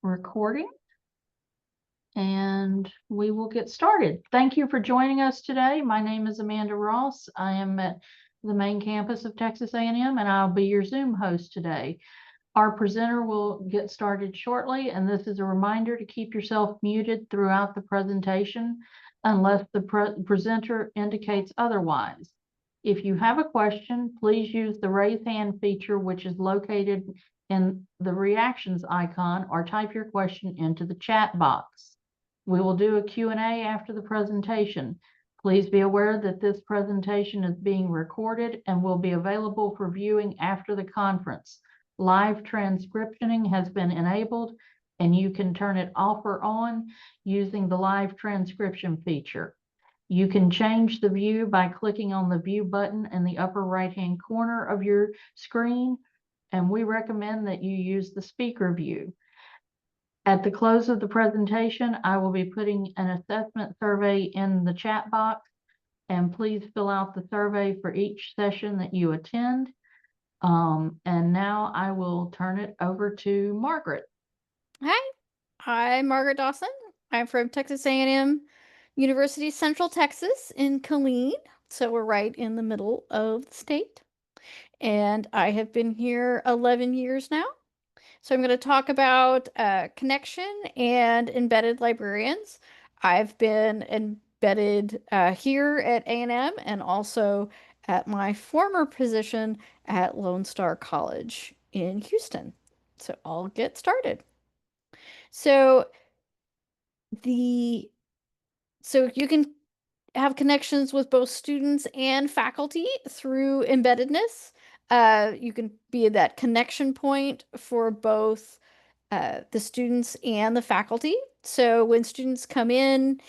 recording, and we will get started. Thank you for joining us today. My name is Amanda Ross. I am at the main campus of Texas A&M, and I'll be your Zoom host today. Our presenter will get started shortly, and this is a reminder to keep yourself muted throughout the presentation unless the presenter indicates otherwise. If you have a question, please use the raise hand feature, which is located in the reactions icon, or type your question into the chat box. We will do a Q&A after the presentation. Please be aware that this presentation is being recorded and will be available for viewing after the conference. Live transcriptioning has been enabled, and you can turn it off or on using the live transcription feature. You can change the view by clicking on the view button in the upper right-hand corner of your screen, and we recommend that you use the speaker view. At the close of the presentation, I will be putting an assessment survey in the chat box, and please fill out the survey for each session that you attend. And now I will turn it over to Margaret. Hi, I'm Margaret Dawson. I'm from Texas A&M University, Central Texas in Killeen. So we're right in the middle of the state. And I have been here 11 years now. So I'm going to talk about connection and embedded librarians. I've been embedded here at A&M and also at my former position at Lone Star College in Houston. So I'll get started. So the so you can have connections with both students and faculty through embeddedness. You can be that connection point for both the students and the faculty. So when students come in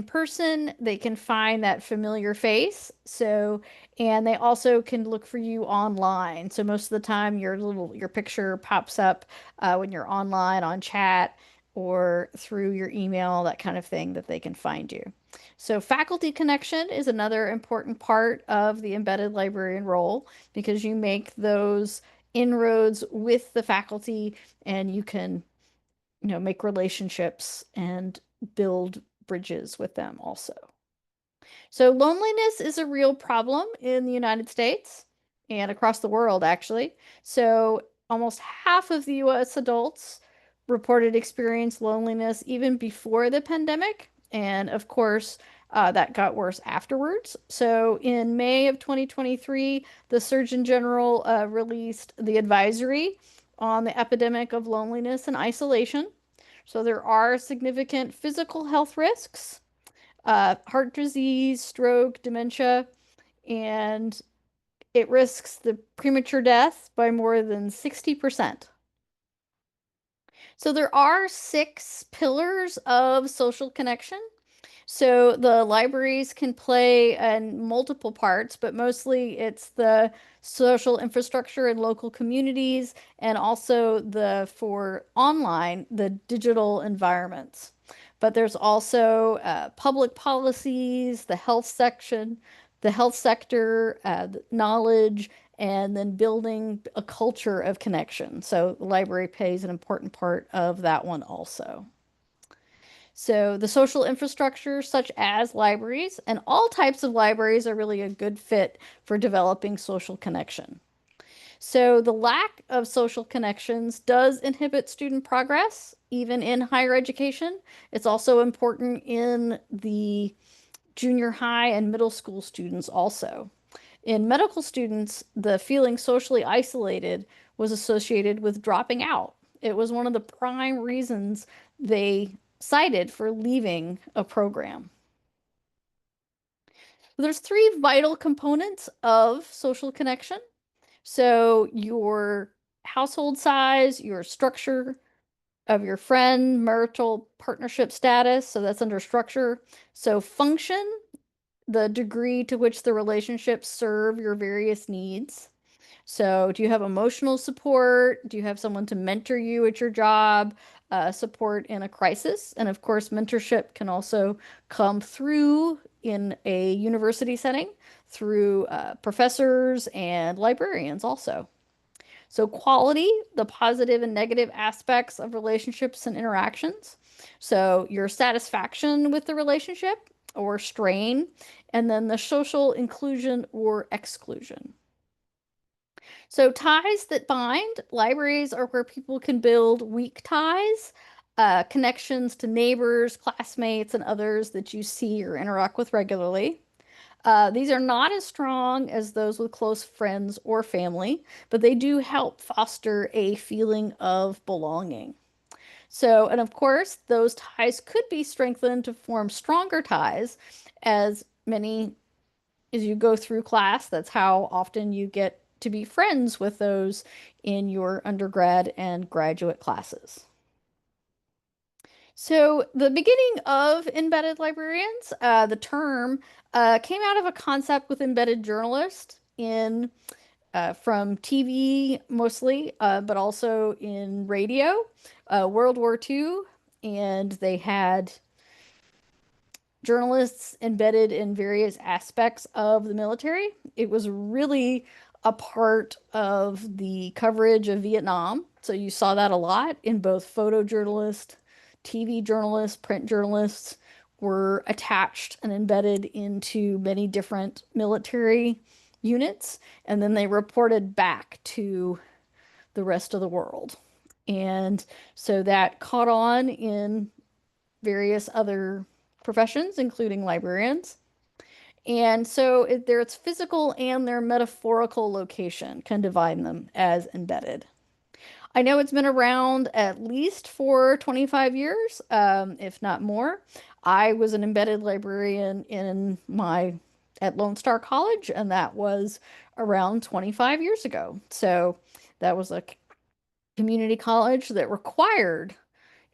person, they can find that familiar face. And they also can look for you online. So most of the time, your picture pops up when you're online on chat or through your email, that kind of thing, that they can find you. So faculty connection is another important part of the embedded librarian role because you make those inroads with the faculty and you can, make relationships and build bridges with them also. So loneliness is a real problem in the United States and across the world, actually. So almost half of the US adults reported experience loneliness even before the pandemic. And of course, that got worse afterwards. So in May of 2023, the Surgeon General released the advisory on the epidemic of loneliness and isolation. So there are significant physical health risks, heart disease, stroke, dementia, and it risks the premature death by more than 60%. So there are 6 pillars of social connection. So the libraries can play in multiple parts, but mostly it's the social infrastructure in local communities and also for online, the digital environments. But there's also public policies, the health section, the health sector, knowledge, and then building a culture of connection. So the library plays an important part of that one also. So the social infrastructure, such as libraries, and all types of libraries are really a good fit for developing social connection. So the lack of social connections does inhibit student progress, even in higher education. It's also important in the junior high and middle school students also. In medical students, the feeling socially isolated was associated with dropping out. It was one of the prime reasons they cited for leaving a program. There's 3 vital components of social connection. So your household size, your structure of your friend, marital partnership status, so that's under structure. So function, the degree to which the relationships serve your various needs. So, do you have emotional support? Do you have someone to mentor you at your job? Support in a crisis? And of course, mentorship can also come through in a university setting through professors and librarians also. So quality, the positive and negative aspects of relationships and interactions. So your satisfaction with the relationship or strain, and then the social inclusion or exclusion. So ties that bind, libraries are where people can build weak ties, connections to neighbors, classmates, and others that you see or interact with regularly. These are not as strong as those with close friends or family, but they do help foster a feeling of belonging. So, and of course, those ties could be strengthened to form stronger ties as many as you go through class. That's how often you get to be friends with those in your undergrad and graduate classes. So, the beginning of embedded librarians, the term came out of a concept with embedded journalists in from TV mostly, but also in radio, World War II, and they had journalists embedded in various aspects of the military. It was really a part of the coverage of Vietnam. So you saw that a lot in both photojournalists, TV journalists, print journalists were attached and embedded into many different military units, and then they reported back to the rest of the world. And so that caught on in various other professions, including librarians. And so there it's physical and their metaphorical location can divide them as embedded. I know it's been around at least for 25 years, if not more. I was an embedded librarian in my at Lone Star College, and that was around 25 years ago. So that was a community college that required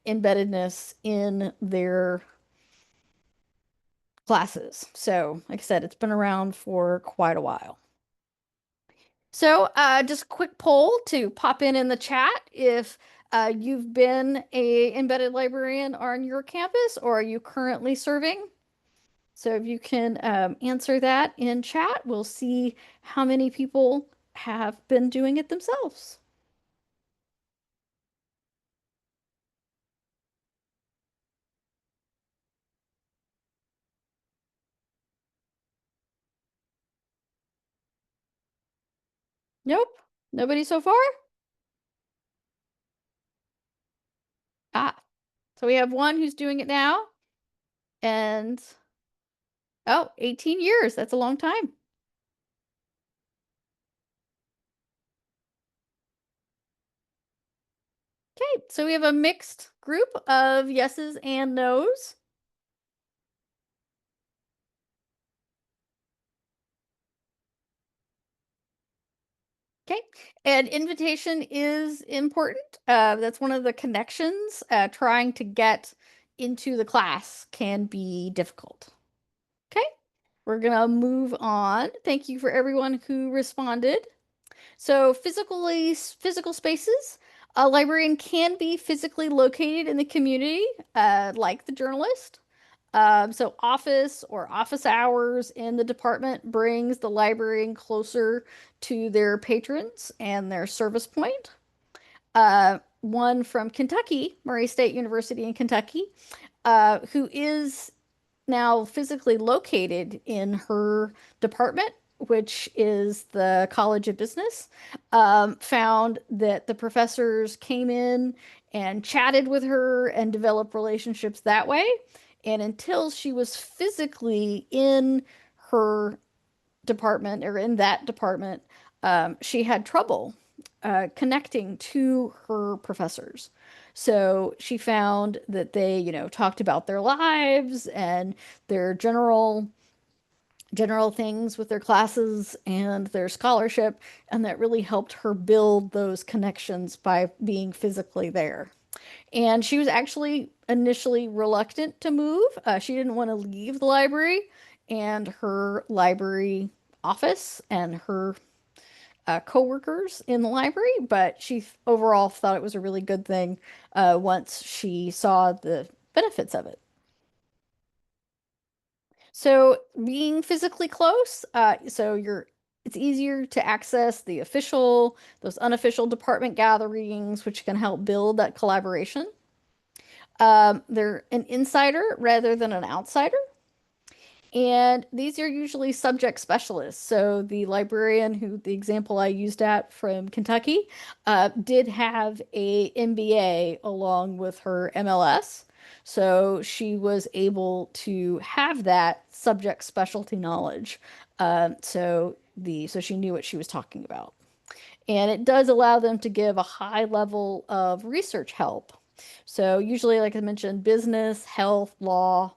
embeddedness in their classes. So, like I said, it's been around for quite a while. So, just a quick poll to pop in the chat if you've been a embedded librarian on your campus or are you currently serving? So, if you can answer that in chat, we'll see how many people have been doing it themselves. Nope, nobody so far? Ah, so we have one who's doing it now, and oh, 18 years. That's a long time. Okay, so we have a mixed group of yeses and nos. Okay, and invitation is important. That's one of the connections. Trying to get into the class can be difficult. Okay, we're gonna move on. Thank you for everyone who responded. So physical spaces. A librarian can be physically located in the community, like the journalist. So office or office hours in the department brings the librarian closer to their patrons and their service point. One from Kentucky, Murray State University in Kentucky, who is now physically located in her department, which is the College of Business, found that the professors came in and chatted with her and developed relationships that way. And until she was physically in her department or in that department, she had trouble connecting to her professors. So she found that they, talked about their lives and their general things with their classes and their scholarship, and that really helped her build those connections by being physically there. And she was actually initially reluctant to move. She didn't want to leave the library and her library office and her coworkers in the library, but she overall thought it was a really good thing once she saw the benefits of it. So being physically close, so it's easier to access the official, those unofficial department gatherings, which can help build that collaboration. They're an insider rather than an outsider. And these are usually subject specialists. So the librarian who the example I used at from Kentucky did have a MBA along with her MLS. So she was able to have that subject specialty knowledge. So she knew what she was talking about. And it does allow them to give a high level of research help. So usually, like I mentioned, business, health, law,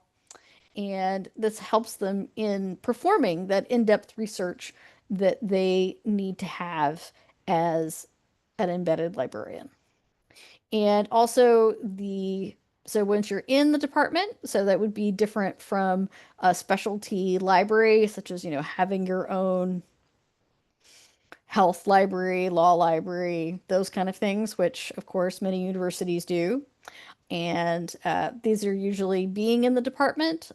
and this helps them in performing that in-depth research that they need to have as an embedded librarian. And also so once you're in the department, so that would be different from a specialty library, such as, having your own health library, law library, those kind of things, which of course many universities do. And these are usually being in the department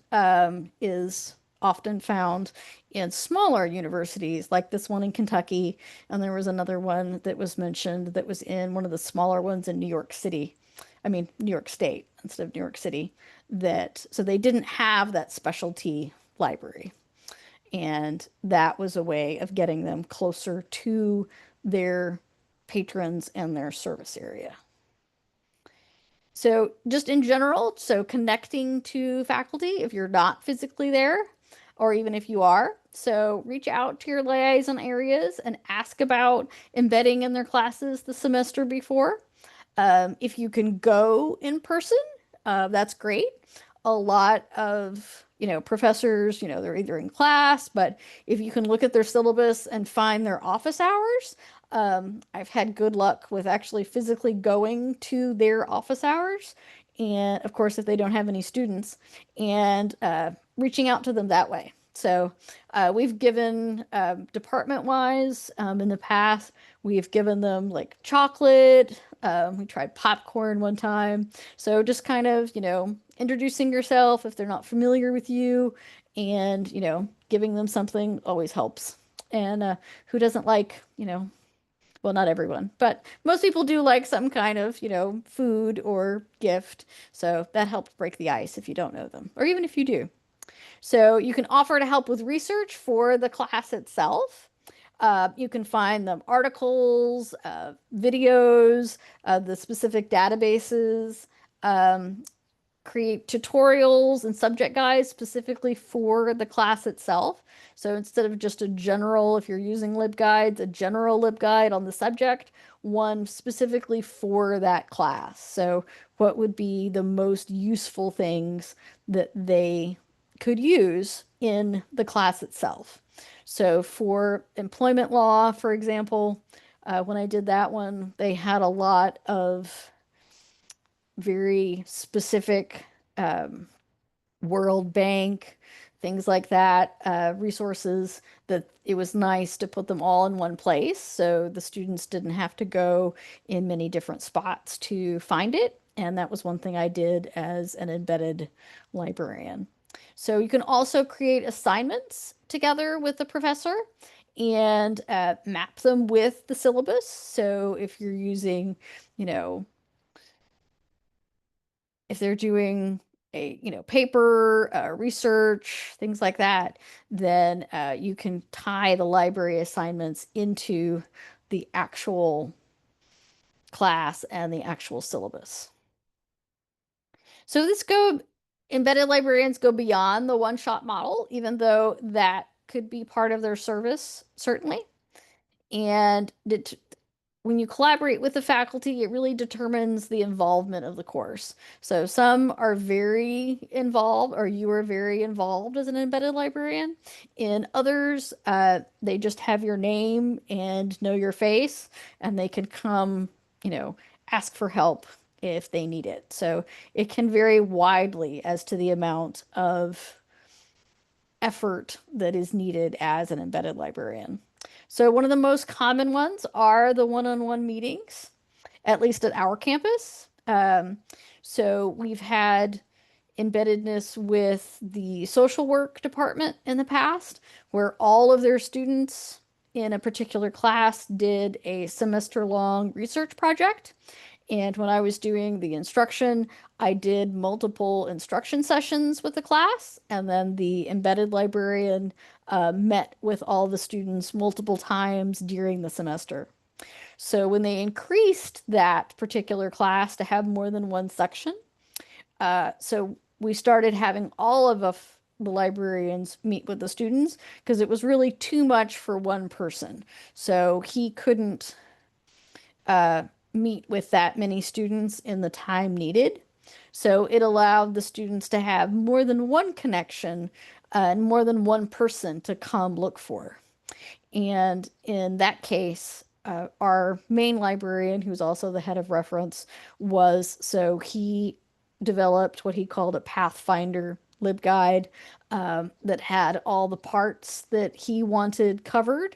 is often found in smaller universities like this one in Kentucky. And there was another one that was mentioned that was in one of the smaller ones in New York City. I mean, New York State instead of New York City. So they didn't have that specialty library. And that was a way of getting them closer to their patrons and their service area. So just in general, so connecting to faculty if you're not physically there, or even if you are. So reach out to your liaison areas and ask about embedding in their classes the semester before. If you can go in person, that's great. A lot of, professors, they're either in class, but if you can look at their syllabus and find their office hours, I've had good luck with actually physically going to their office hours. And of course, if they don't have any students, and reaching out to them that way. So we've given department-wise in the past, we've given them like chocolate. We tried popcorn one time. So just kind of, introducing yourself if they're not familiar with you, and, giving them something always helps. And who doesn't like, well, not everyone, but most people do like some kind of, food or gift. So that helps break the ice if you don't know them, or even if you do. So you can offer to help with research for the class itself. You can find them articles, videos, the specific databases, um, create tutorials and subject guides specifically for the class itself. So instead of just a general, if you're using LibGuides, a general LibGuide on the subject, one specifically for that class. So what would be the most useful things that they could use in the class itself? So for employment law, for example, when I did that one, they had a lot of very specific World Bank, things like that, resources that it was nice to put them all in one place. So the students didn't have to go in many different spots to find it. And that was one thing I did as an embedded librarian. So you can also create assignments together with the professor and map them with the syllabus. So if you're using, you know, if they're doing a paper research, things like that, then you can tie the library assignments into the actual class and the actual syllabus. So embedded librarians go beyond the one-shot model, even though that could be part of their service, certainly. And when you collaborate with the faculty, it really determines the involvement of the course. So some are very involved, or you are very involved as an embedded librarian. In others, they just have your name and know your face, and they can come, ask for help if they need it. So it can vary widely as to the amount of effort that is needed as an embedded librarian. So one of the most common ones are the one-on-one meetings, at least at our campus. So we've had embeddedness with the social work department in the past, where all of their students in a particular class did a semester-long research project. And when I was doing the instruction, I did multiple instruction sessions with the class, and then the embedded librarian met with all the students multiple times during the semester. So when they increased that particular class to have more than one section, so we started having all of the librarians meet with the students because it was really too much for one person. So he couldn't uh, meet with that many students in the time needed. So it allowed the students to have more than one connection and more than one person to come look for. And in that case, our main librarian, who's also the head of reference, so he developed what he called a Pathfinder LibGuide that had all the parts that he wanted covered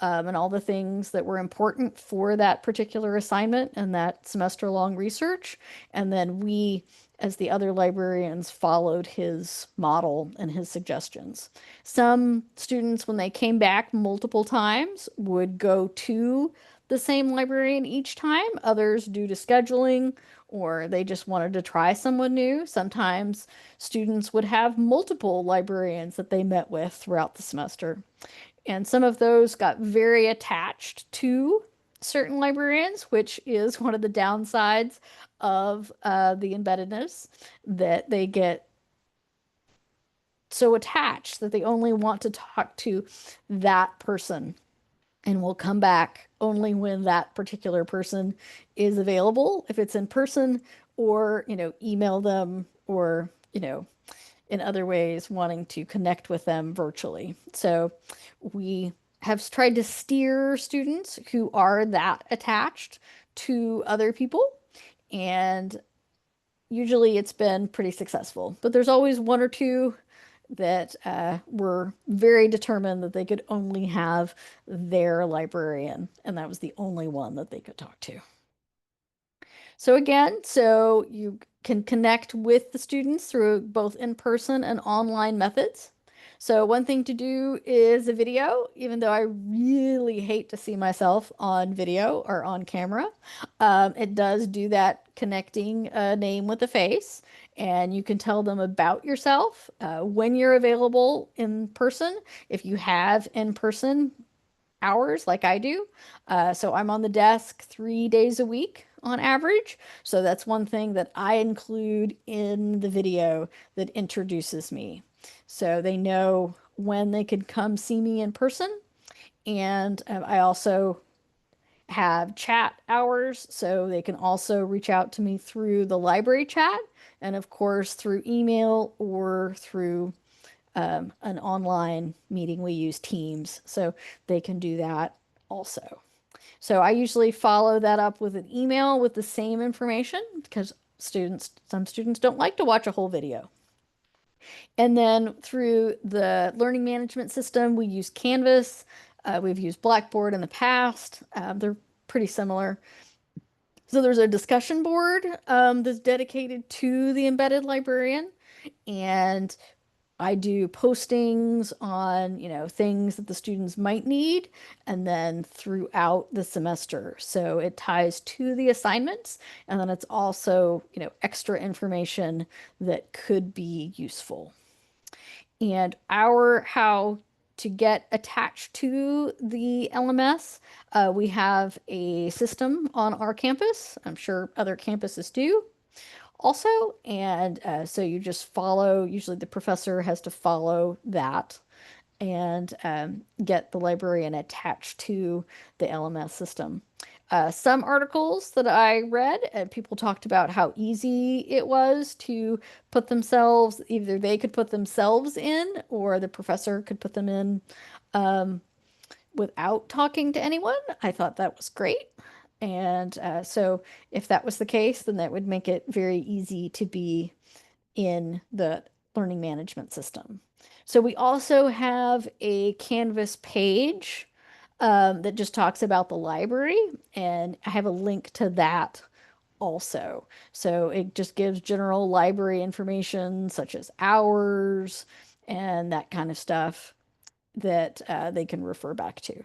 and all the things that were important for that particular assignment and that semester long research. And then we, as the other librarians, followed his model and his suggestions. Some students, when they came back multiple times, would go to the same librarian each time. Others, due to scheduling, or they just wanted to try someone new. Sometimes students would have multiple librarians that they met with throughout the semester. And some of those got very attached to certain librarians, which is one of the downsides of the embeddedness, that they get so attached that they only want to talk to that person and will come back only when that particular person is available, if it's in person, or, email them, or, in other ways wanting to connect with them virtually. So we have tried to steer students who are that attached to other people, and usually it's been pretty successful. But there's always one or two that were very determined that they could only have their librarian, and that was the only one that they could talk to. So again, so you can connect with the students through both in-person and online methods. So one thing to do is a video, even though I really hate to see myself on video or on camera. It does do that connecting a name with a face, and you can tell them about yourself when you're available in person. If you have in-person hours like I do. So I'm on the desk 3 days a week on average. So that's one thing that I include in the video that introduces me. So they know when they can come see me in person. And I also have chat hours, so they can also reach out to me through the library chat, and of course through email or through an online meeting. We use Teams, so they can do that also. So I usually follow that up with an email with the same information because some students don't like to watch a whole video. And then through the learning management system, we use Canvas. We've used Blackboard in the past. They're pretty similar. So there's a discussion board that's dedicated to the embedded librarian, and I do postings on, things that the students might need, and then throughout the semester. So it ties to the assignments, and then it's also, extra information that could be useful. And how to get attached to the LMS, we have a system on our campus. I'm sure other campuses do also. And so you just follow, usually the professor has to follow that and get the librarian attached to the LMS system. Some articles that I read, people talked about how easy it was to put themselves, either they could put themselves in or the professor could put them in without talking to anyone. I thought that was great. And so if that was the case, then that would make it very easy to be in the learning management system. So we also have a Canvas page that just talks about the library, and I have a link to that also. So it just gives general library information such as hours and that kind of stuff that they can refer back to.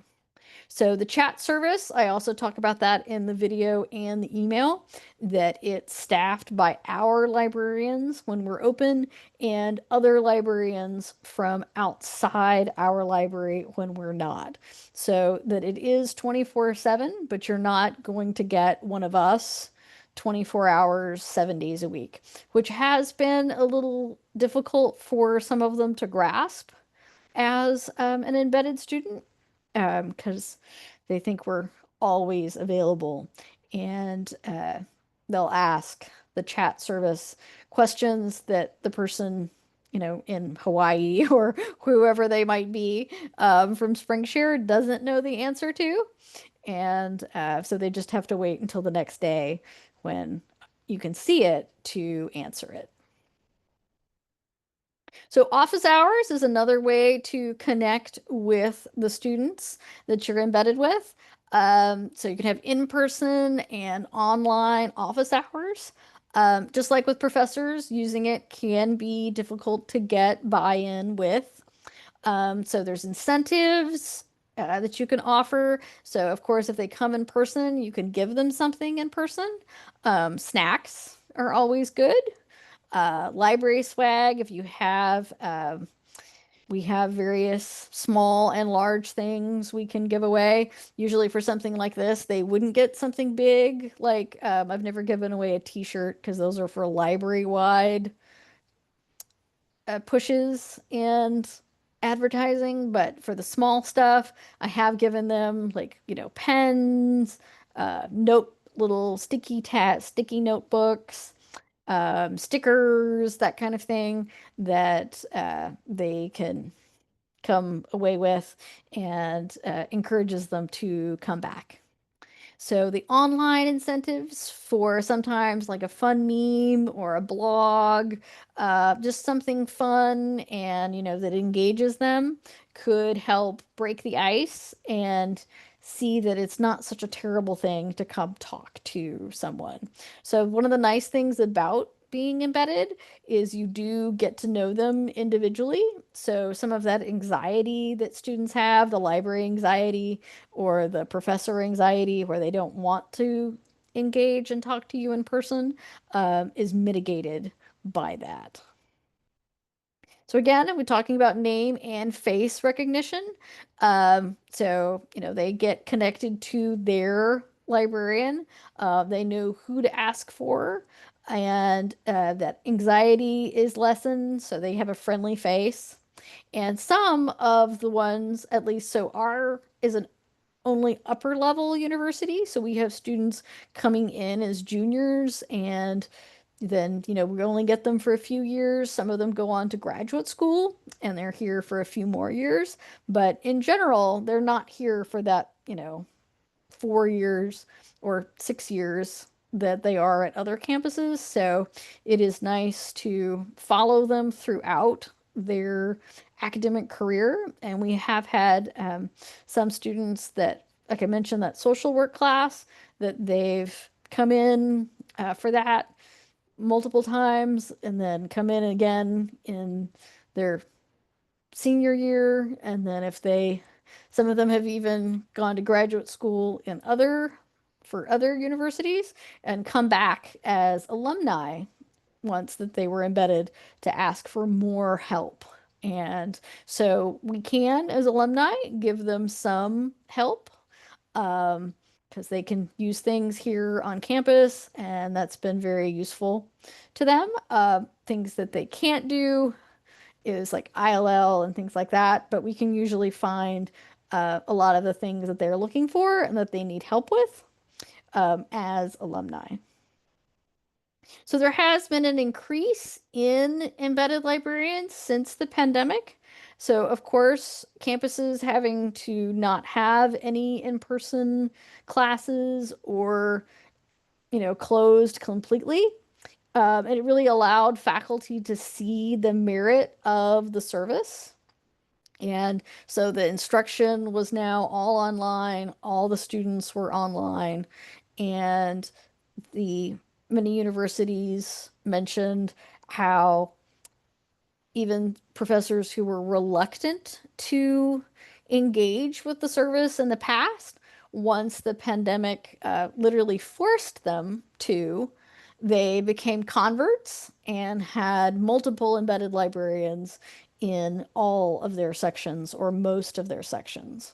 So the chat service, I also talk about that in the video and the email, that it's staffed by our librarians when we're open and other librarians from outside our library when we're not. So that it is 24/7, but you're not going to get one of us 24 hours, 7 days a week, which has been a little difficult for some of them to grasp as an embedded student because they think we're always available. And they'll ask the chat service questions that the person, in Hawaii or whoever they might be from SpringShare doesn't know the answer to. And so they just have to wait until the next day when you can see it to answer it. So office hours is another way to connect with the students that you're embedded with. So you can have in-person and online office hours. Just like with professors, using it can be difficult to get buy-in with. So there's incentives that you can offer. So of course, if they come in person, you can give them something in person. Snacks are always good. Library swag, if you have, we have various small and large things we can give away. Usually for something like this, they wouldn't get something big. Like I've never given away a t-shirt because those are for library-wide pushes and advertising. But for the small stuff, I have given them like, pens, little sticky notebooks, stickers, that kind of thing that they can come away with and encourages them to come back. So the online incentives for sometimes like a fun meme or a blog, just something fun and that engages them could help break the ice and see that it's not such a terrible thing to come talk to someone. So one of the nice things about being embedded is you do get to know them individually. So some of that anxiety that students have, the library anxiety, or the professor anxiety where they don't want to engage and talk to you in person is mitigated by that. So again, we're talking about name and face recognition. So, they get connected to their librarian. They know who to ask for, and that anxiety is lessened, so they have a friendly face. And some of the ones, at least so our is an only upper level university. So we have students coming in as juniors and then, we only get them for a few years. Some of them go on to graduate school and they're here for a few more years. But in general, they're not here for that, 4 years or 6 years that they are at other campuses. So it is nice to follow them throughout their academic career. And we have had some students that, like I mentioned, that social work class, that they've come in for that multiple times and then come in again in their senior year. And then some of them have even gone to graduate school for other universities and come back as alumni once that they were embedded to ask for more help. And so we can, as alumni, give them some help because they can use things here on campus, and that's been very useful to them. Things that they can't do is like ILL and things like that, but we can usually find a lot of the things that they're looking for and that they need help with as alumni. So there has been an increase in embedded librarians since the pandemic. So of course, campuses having to not have any in-person classes or, closed completely. And it really allowed faculty to see the merit of the service. And so the instruction was now all online, all the students were online, and the many universities mentioned how even professors who were reluctant to engage with the service in the past. Once the pandemic literally forced them to, they became converts and had multiple embedded librarians in all of their sections or most of their sections.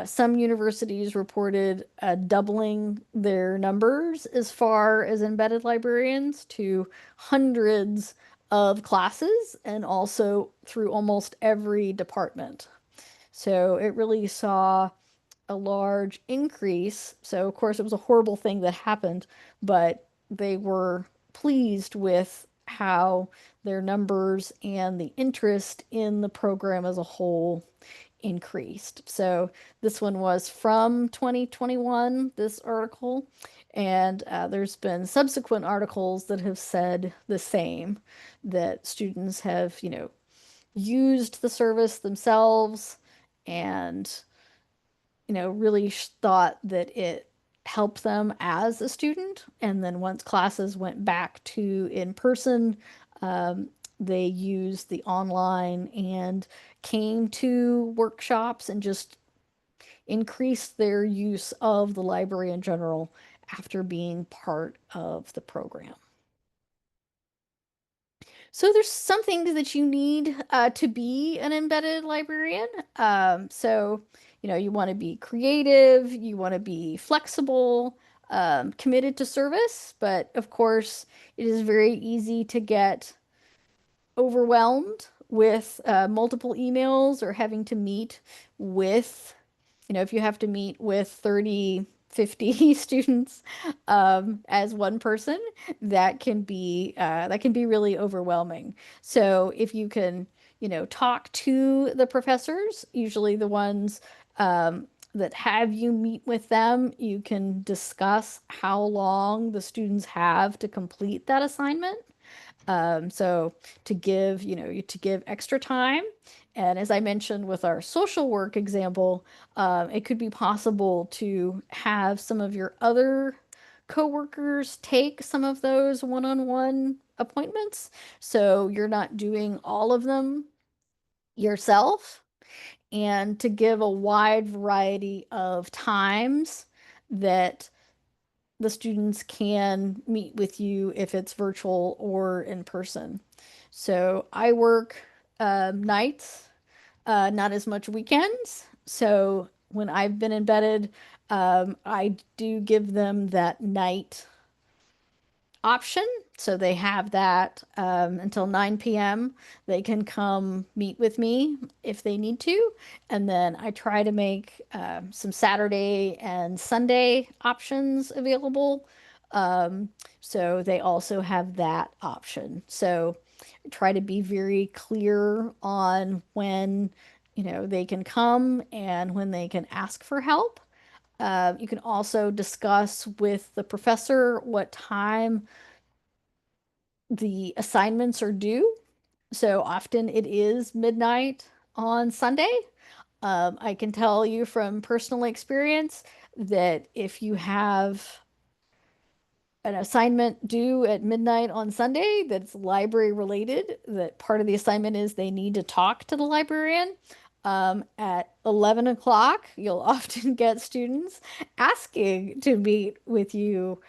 Some universities reported doubling their numbers as far as embedded librarians to hundreds of classes and also through almost every department. So it really saw a large increase. So, of course, it was a horrible thing that happened, but they were pleased with how their numbers and the interest in the program as a whole increased. So, this one was from 2021, this article, and there's been subsequent articles that have said the same, that students have, used the service themselves and really thought that it helped them as a student. And then once classes went back to in person, um, they used the online and came to workshops and just increased their use of the library in general after being part of the program. So there's some things that you need to be an embedded librarian. You want to be creative, you want to be flexible, committed to service, but of course, it is very easy to get overwhelmed with multiple emails or having to meet with, if you have to meet with 30, 50 students as one person, that can be really overwhelming. So if you can, talk to the professors, usually the ones that have you meet with them, you can discuss how long the students have to complete that assignment. So to give extra time. And as I mentioned with our social work example, it could be possible to have some of your other coworkers take some of those one-on-one appointments. So you're not doing all of them yourself, and to give a wide variety of times that the students can meet with you if it's virtual or in person. So I work nights, not as much weekends. So when I've been embedded, I do give them that night option. So they have that until 9 p.m. They can come meet with me if they need to. And then I try to make some Saturday and Sunday options available. Um, so they also have that option. So I try to be very clear on when, they can come and when they can ask for help. You can also discuss with the professor what time the assignments are due. So often it is midnight on Sunday. I can tell you from personal experience that if you have an assignment due at midnight on Sunday that's library related, that part of the assignment is they need to talk to the librarian. At 11 o'clock, you'll often get students asking to meet with you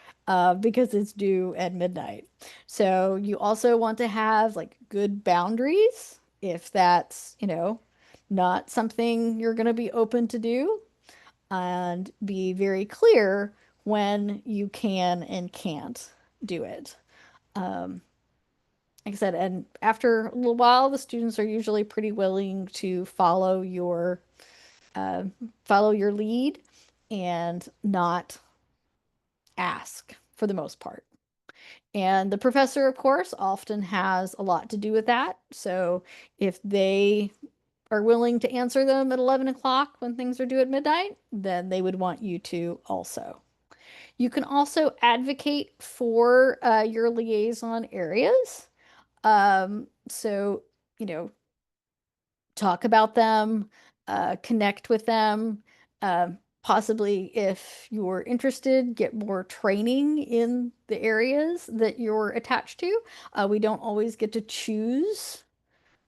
because it's due at midnight. So you also want to have like good boundaries if that's, not something you're going to be open to do, and be very clear when you can and can't do it. Um, like I said, and after a little while, the students are usually pretty willing to uh, follow your lead and not ask for the most part. And the professor, of course, often has a lot to do with that. So if they are willing to answer them at 11 o'clock when things are due at midnight, then they would want you to also. You can also advocate for your liaison areas. So, you know, talk about them, connect with them. Possibly, if you're interested, get more training in the areas that you're attached to. We don't always get to choose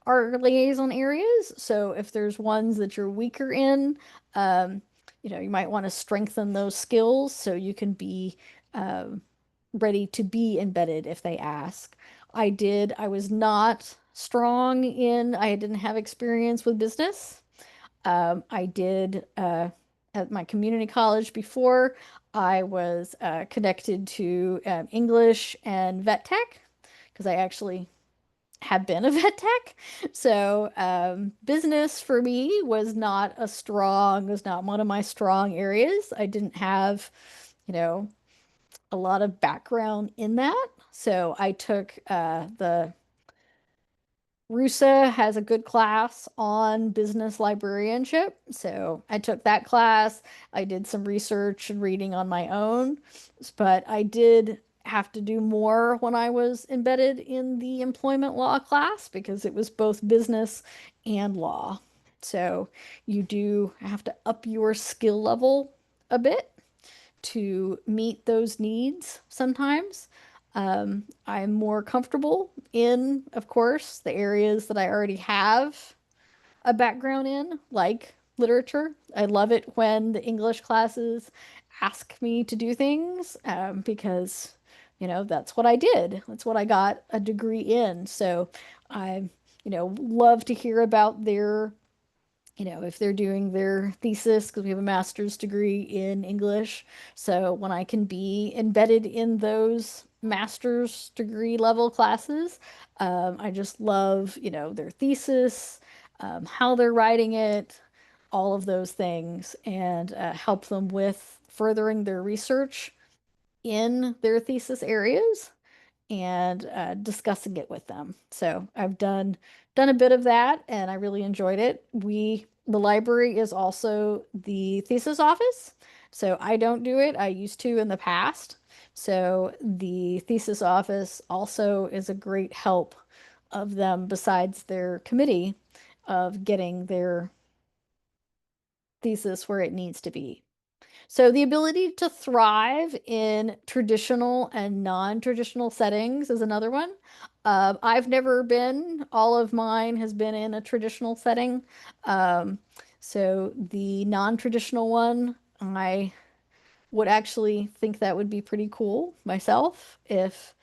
are liaison areas. So if there's ones that you're weaker in, um, you might want to strengthen those skills so you can be um, ready to be embedded if they ask. I was not strong I didn't have experience with business. I did at my community college before. I was connected to English and vet tech because I actually have been a vet tech. So business for me was not one of my strong areas. I didn't have, you know, a lot of background in that. So I took the RUSA has a good class on business librarianship. So I took that class. I did some research and reading on my own, but I did have to do more when I was embedded in the employment law class because it was both business and law. So you do have to up your skill level a bit to meet those needs sometimes. I'm more comfortable in, of course, the areas that I already have a background in, like literature. I love it when the English classes ask me to do things because, that's what I did. That's what I got a degree in. So I, love to hear about if they're doing their thesis, because we have a master's degree in English. So when I can be embedded in those master's degree level classes, I just love, their thesis, how they're writing it, all of those things, and help them with furthering their research in their thesis areas and discussing it with them. So I've done a bit of that, and I really enjoyed it. The library is also the thesis office, so I don't do it. I used to in the past. So the thesis office also is a great help of them besides their committee of getting their thesis where it needs to be. So the ability to thrive in traditional and non-traditional settings is another one. I've never been, all of mine has been in a traditional setting. Um, so the non-traditional one, I would actually think that would be pretty cool myself if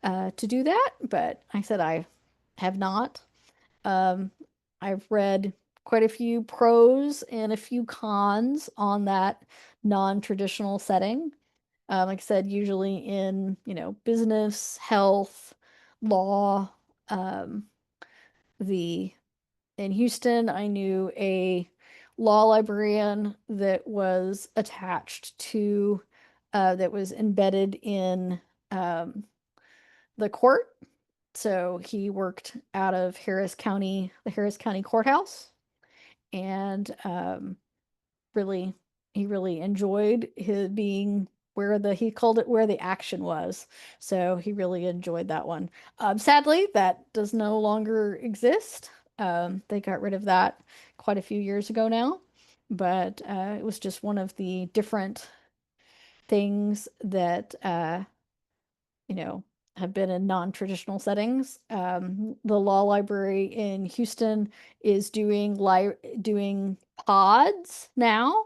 to do that, but I said I have not. Um, I've read quite a few pros and a few cons on that non-traditional setting. Like I said, usually in, business, health, law. Um, the in Houston, I knew a law librarian that was attached to, that was embedded in um, the court. So he worked out of the Harris County Courthouse, and really, he really enjoyed his being he called it where the action was. So he really enjoyed that one. Sadly, that does no longer exist. They got rid of that quite a few years ago now, but it was just one of the different things that you know, have been in non-traditional settings. The law library in Houston is doing pods now.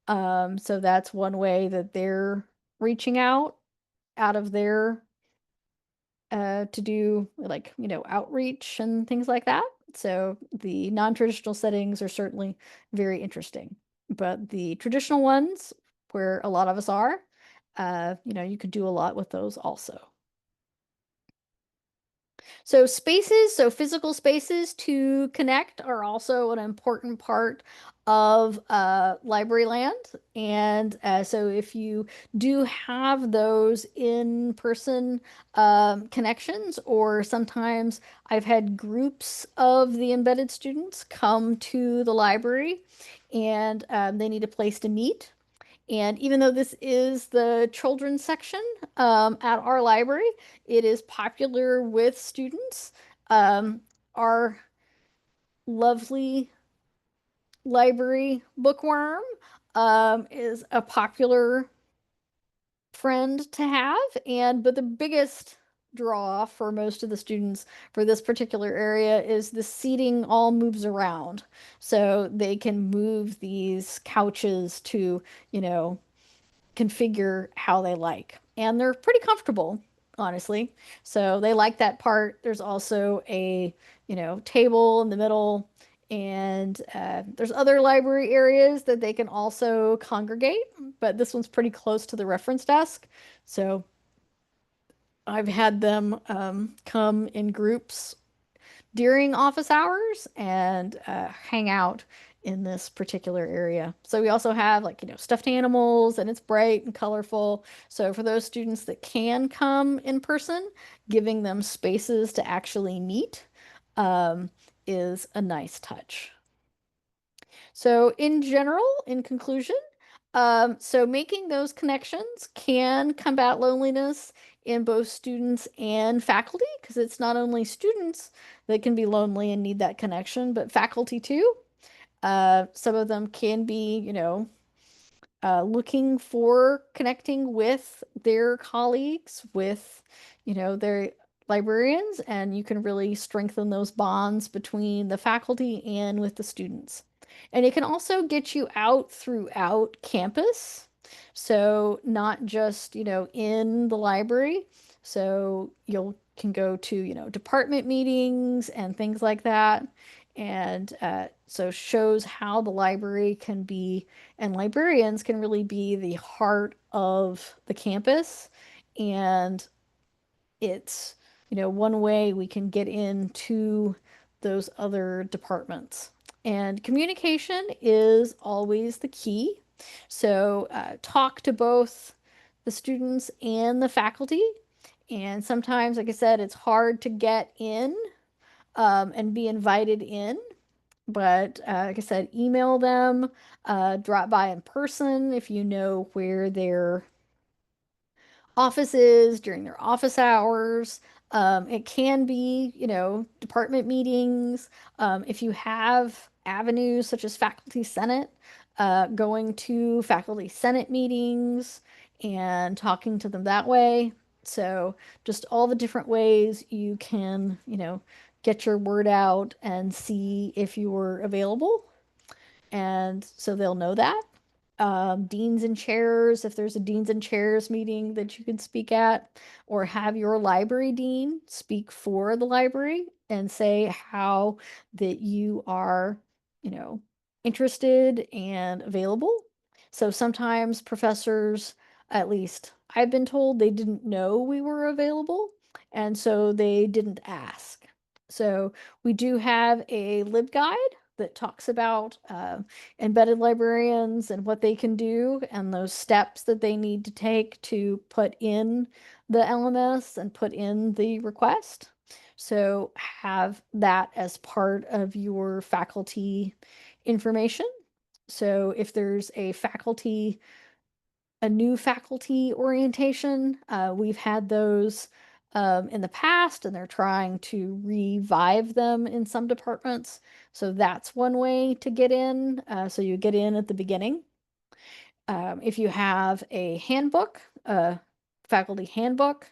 So that's one way that they're reaching out of their to do like, outreach and things like that. So the non-traditional settings are certainly very interesting. But the traditional ones, where a lot of us are, you could do a lot with those also. So physical spaces to connect are also an important part of library land. And so if you do have those in-person connections, or sometimes I've had groups of the embedded students come to the library and they need a place to meet. And even though this is the children's section at our library, it is popular with students. Our lovely library bookworm is a popular friend to have. But draw for most of the students for this particular area is the seating all moves around. So they can move these couches to, you know, configure how they like. And they're pretty comfortable, honestly. So they like that part. There's also a, you know, table in the middle, and there's other library areas that they can also congregate, but this one's pretty close to the reference desk. So I've had them come in groups during office hours and hang out in this particular area. So we also have, like, you know, stuffed animals, and it's bright and colorful. So for those students that can come in person, giving them spaces to actually meet um, is a nice touch. So in general, in conclusion, so making those connections can combat loneliness in both students and faculty, because it's not only students that can be lonely and need that connection, but faculty too. Some of them can be, you know, looking for connecting with their colleagues, with, you know, their librarians, and you can really strengthen those bonds between the faculty and with the students. And it can also get you out throughout campus. So not just, you know, in the library. So you'll can go to, you know, department meetings and things like that. And so shows how the library can be, and librarians can really be the heart of the campus. And it's, you know, one way we can get into those other departments. And communication is always the key. So talk to both the students and the faculty. And sometimes, like I said, it's hard to get in and be invited in. But like I said, email them, drop by in person if you know where their offices during their office hours. It can be, you know, department meetings. If you have avenues such as Faculty Senate, going to Faculty Senate meetings and talking to them that way. So just all the different ways you can, you know, get your word out and see if you're available. And so they'll know that. Deans and chairs, if there's a deans and chairs meeting that you can speak at, or have your library dean speak for the library and say how that you are, you know, interested and available. So sometimes professors, at least I've been told, they didn't know we were available, and so they didn't ask. So we do have a LibGuide that talks about embedded librarians and what they can do and those steps that they need to take to put in the LMS and put in the request. So have that as part of your faculty information. So if there's a new faculty orientation, we've had those in the past, and they're trying to revive them in some departments. So that's one way to get in. So you get in at the beginning. If you have a handbook, a faculty handbook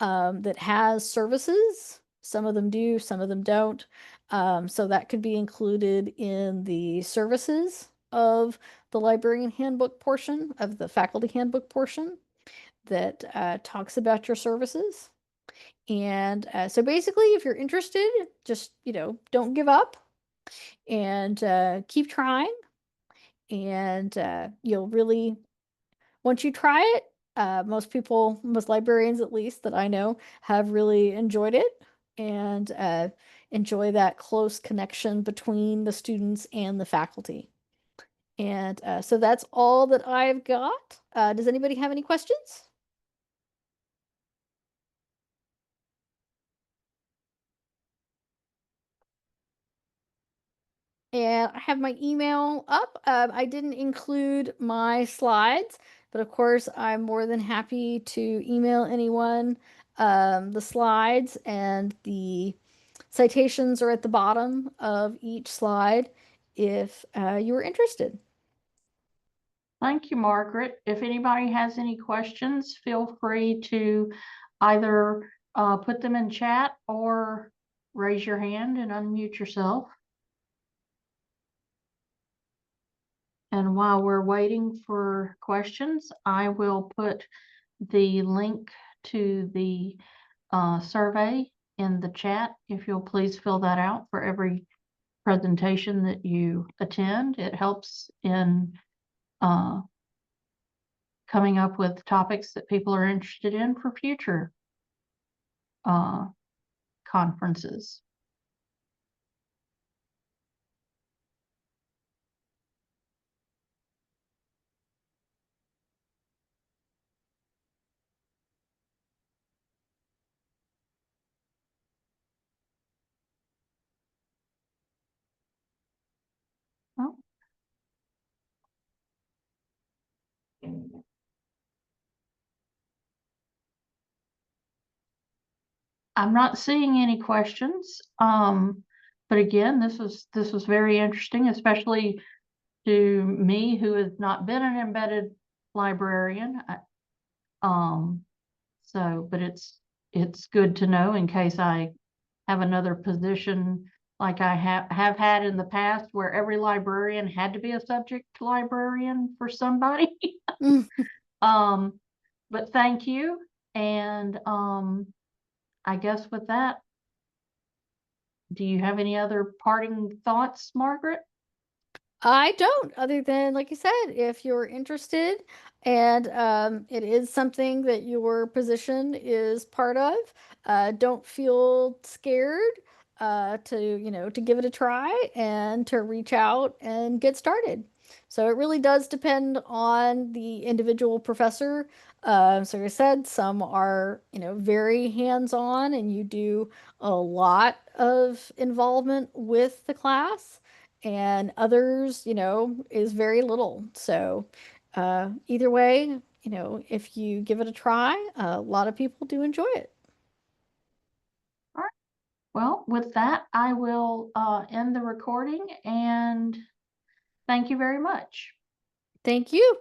that has services, some of them do, some of them don't. So that could be included in the services of the librarian handbook portion of the faculty handbook portion that talks about your services. And so basically, if you're interested, just, you know, don't give up and keep trying. And you'll really, once you try it, most people, most librarians at least that I know, have really enjoyed it and enjoy that close connection between the students and the faculty. And so that's all that I've got. Does anybody have any questions? And I have my email up. I didn't include my slides, but of course, I'm more than happy to email anyone the slides, and the citations are at the bottom of each slide if you were interested. Thank you, Margaret. If anybody has any questions, feel free to either put them in chat or raise your hand and unmute yourself. And while we're waiting for questions, I will put the link to the survey in the chat. If you'll please fill that out for every presentation that you attend. It helps in coming up with topics that people are interested in for future conferences. Oh. I'm not seeing any questions. But again, this was very interesting, especially to me, who has not been an embedded librarian. But it's good to know in case I have another position like I have had in the past, where every librarian had to be a subject librarian for somebody. But thank you. And I guess with that, do you have any other parting thoughts, Margaret? I don't, other than, like you said, if you're interested and it is something that your position is part of, don't feel scared to give it a try and to reach out and get started. So it really does depend on the individual professor. So like I said, some are, very hands-on and you do a lot of involvement with the class, and others, is very little. So either way, if you give it a try, a lot of people do enjoy it. All right. Well, with that, I will end the recording, and thank you very much. Thank you.